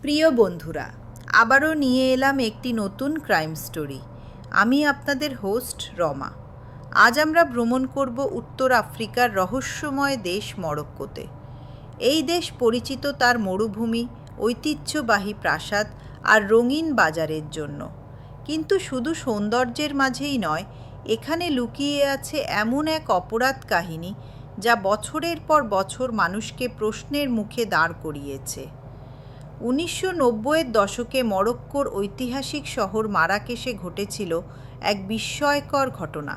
প্রিয় বন্ধুরা, আবারও নিয়ে এলাম একটি নতুন ক্রাইম স্টোরি। আমি আপনাদের হোস্ট রমা। আজ আমরা ভ্রমণ করব উত্তর আফ্রিকার রহস্যময় দেশ মরক্কোতে। এই দেশ পরিচিত তার মরুভূমি, ঐতিহ্যবাহী প্রাসাদ আর রঙিন বাজারের জন্য। কিন্তু শুধু সৌন্দর্যের মাঝেই নয়, এখানে লুকিয়ে আছে এমন এক অপরাধ কাহিনী যা বছরের পর বছর মানুষকে প্রশ্নের মুখে দাঁড় করিয়েছে। 1990-এর দশকে মরক্কোর ঐতিহাসিক শহর মারাকেশে ঘটেছিল এক বিস্ময়কর ঘটনা।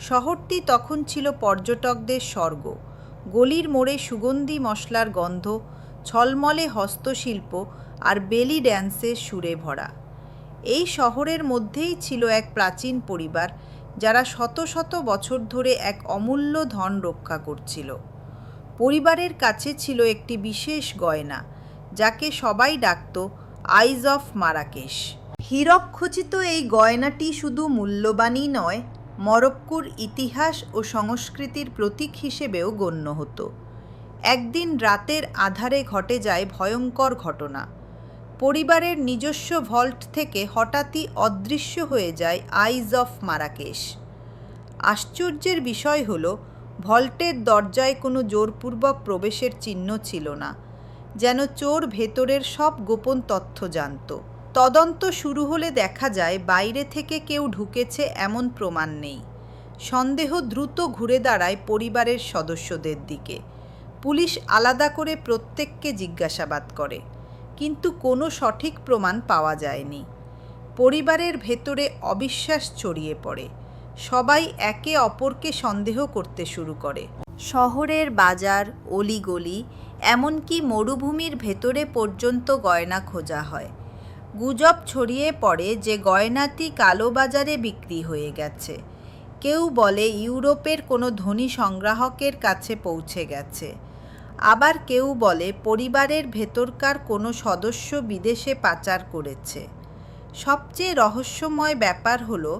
শহরটি তখন ছিল পর্যটকদের স্বর্গ। গলির মোড়ে সুগন্ধি মশলার গন্ধ, ঝলমলে হস্তশিল্প আর বেলি ড্যান্সের সুরে ভরা। এই শহরের মধ্যেই ছিল এক প্রাচীন পরিবার যারা শত শত বছর ধরে এক অমূল্য ধন রক্ষা করছিল। পরিবারের কাছে ছিল একটি বিশেষ গয়না, যাকে সবাই ডাকত আইজ অফ মারাকেশ। হীরক খচিত এই গয়নাটি শুধু মূল্যবানই নয়, মরক্কোর ইতিহাস ও সংস্কৃতির প্রতীক হিসেবেও গণ্য হতো। একদিন রাতের আধারে ঘটে যায় ভয়ঙ্কর ঘটনা। পরিবারের নিজস্ব ভল্ট থেকে হঠাৎই অদৃশ্য হয়ে যায় আইজ অফ মারাকেশ। আশ্চর্যের বিষয় হলো, ভল্টের দরজায় কোনো জোরপূর্বক প্রবেশের চিহ্ন ছিল না, যেন চোর ভেতরের সব গোপন তথ্য জানত। তদন্ত শুরু হলে দেখা যায় বাইরে থেকে কেউ ঢুকেছে এমন প্রমাণ নেই। সন্দেহ দ্রুত ঘুরে দাঁড়ায় পরিবারের সদস্যদের দিকে। পুলিশ আলাদা করে প্রত্যেককে জিজ্ঞাসাবাদ করে, কিন্তু কোনো সঠিক প্রমাণ পাওয়া যায়নি। পরিবারের ভেতরে অবিশ্বাস ছড়িয়ে পড়ে। সবাই একে অপরকে সন্দেহ করতে শুরু করে। শহরের বাজার, অলিগলি, এমনকি মরুভূমির ভেতরে পর্যন্ত গয়না খোঁজা হয়। গুজব ছড়িয়ে পড়ে যে গয়নাটি কালোবাজারে বিক্রি হয়ে গেছে। কেউ বলে ইউরোপের কোনো ধনী সংগ্রাহকের কাছে পৌঁছে গেছে। আবার কেউ বলে পরিবারের ভেতরকার কোনো সদস্য বিদেশে পাচার করেছে। সবচেয়ে রহস্যময় ব্যাপার হলো,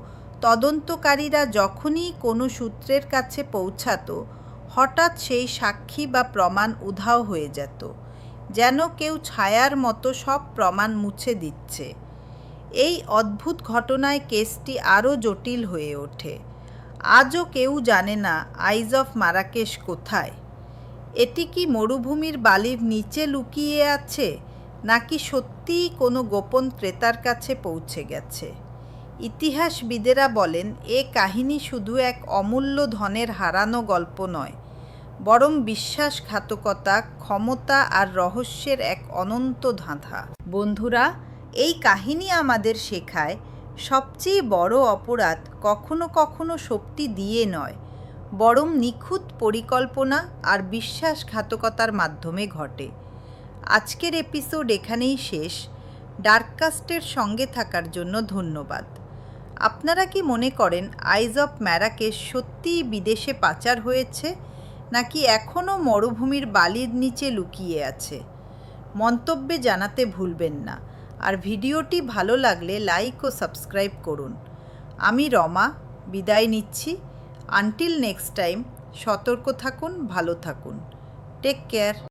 তদন্তকারীরা যখনই কোনো সূত্রের কাছে পৌঁছাতো, হঠাৎ সেই সাক্ষী বা প্রমাণ উধাও হয়ে যেত, যেন কেউ ছায়ার মতো সব প্রমাণ মুছে দিচ্ছে। এই অদ্ভুত ঘটনায় কেসটি আরও জটিল হয়ে ওঠে। আজও কেউ জানে না আইজ অফ মারাকেশ কোথায়। এটি কি মরুভূমির বালির নিচে লুকিয়ে আছে, নাকি সত্যিই কোনো গোপন ক্রেতার কাছে পৌঁছে গেছে? ইতিহাসবিদেরা বলেন, এ কাহিনী শুধু এক অমূল্য ধনের হারানো গল্প নয়, বরং বিশ্বাসঘাতকতা, ক্ষমতা আর রহস্যের এক অনন্ত ধাঁধা। বন্ধুরা, এই কাহিনী আমাদের শেখায়, সবচেয়ে বড় অপরাধ কখনো কখনো শক্তি দিয়ে নয়, বরং নিখুঁত পরিকল্পনা আর বিশ্বাসঘাতকতার মাধ্যমে ঘটে। আজকের এপিসোড এখানেই শেষ। ডার্ককাস্টের সঙ্গে থাকার জন্য ধন্যবাদ। আপনারা কি মনে করেন আইজ অফ মারাকেশ সত্যিই বিদেশে পাচার হয়েছে, নাকি এখনও মরুভূমির বালির নিচে লুকিয়ে আছে? মন্তব্যে জানাতে ভুলবেন না। আর ভিডিওটি ভালো লাগলে লাইক ও সাবস্ক্রাইব করুন। আমি রমা, বিদায় নিচ্ছি। আনটিল নেক্সট টাইম, সতর্ক থাকুন, ভালো থাকুন। Take care.